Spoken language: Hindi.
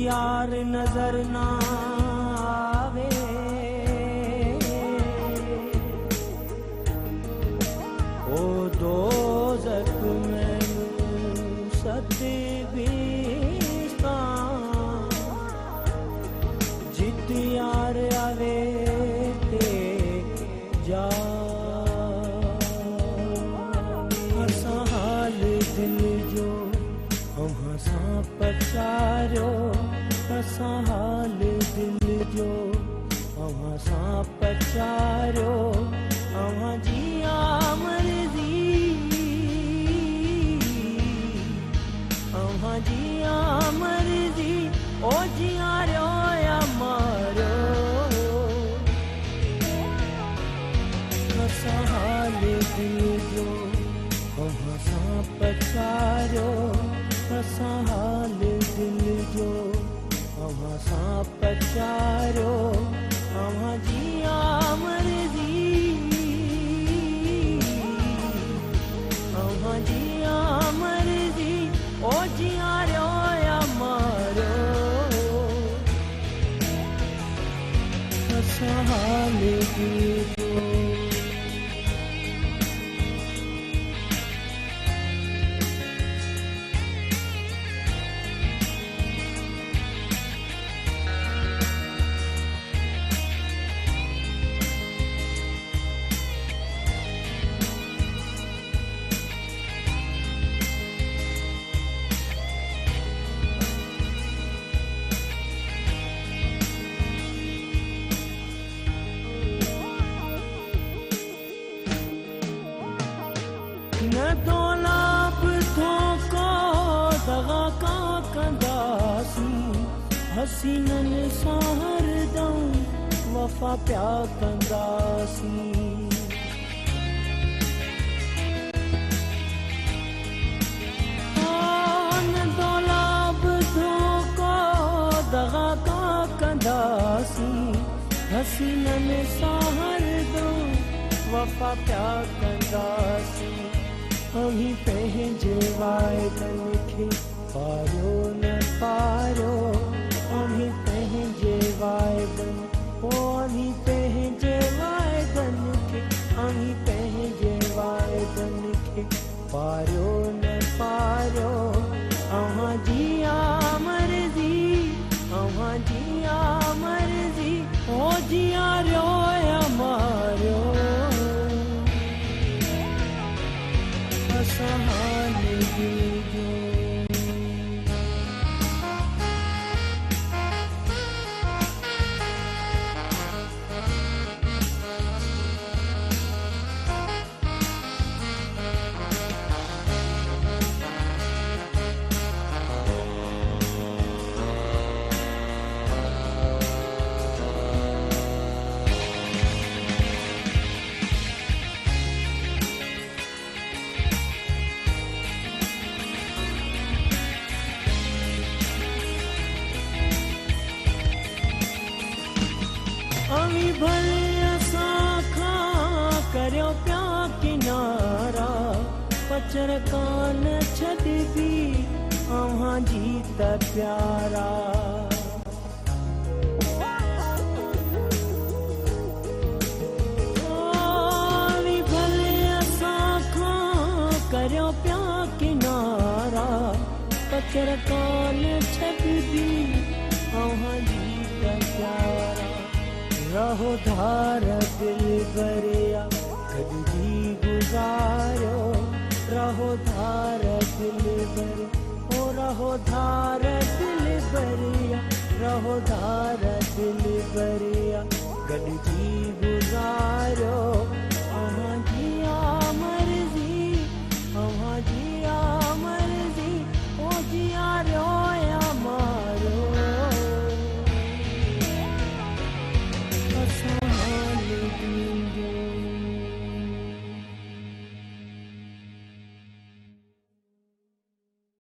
यार नजर ना आवे, ओ दोज़ख मैनू सत बीस्ता, जित यार आवे ते जा। हसा हाल दिल जो हम हसा पचारो, हसा हाल दिल जो हम हसा पचारो, हम जिया मर्जी, हम जिया मर्जी, ओ जिया रो या मारो। हसा हाल दिल जो हम हसा पचारो, हसा हाल दिल जो हम हसा पचारो, हम जिया मर्जी, हम जिया मर्जी, ओ जिया रो या मारो। हसा हाल दिल जो न तो लाभ थोको दगा का कंदासी, हसीनन सहर दऊं वफा प्या कंदासी। न तो लाभ थोको दगा का कंदासी, हसीनन सहर दऊं वफा प्या कंदासी। अभी पंहिंजे वाइदन खे पारो न पारो, अभी पंहिंजे वाइदन, ओ अभी पंहिंजे वाइदन खे, अभी पंहिंजे वाइदन खे पारो न पारो। अव्हां जिया मर्जी, अव्हां जिया मर्जी, ओ जिया रो या मारो। हसा हाल दिल जो अवी भले असां खां करियो पिया किनारा, पचर कान छॾबी अव्हां जी त प्यारा। अवी भले असां खां करियो पिया किनारा, पचर कान छॾबी अव्हां जी त प्यारा। रहो धार दिल भरिया गॾिजी गुज़ारियो, रहो धार दिल भर, ओ रहो धार दिल भरिया, रहो धार दिल भरिया गॾिजी गुज़ारियो।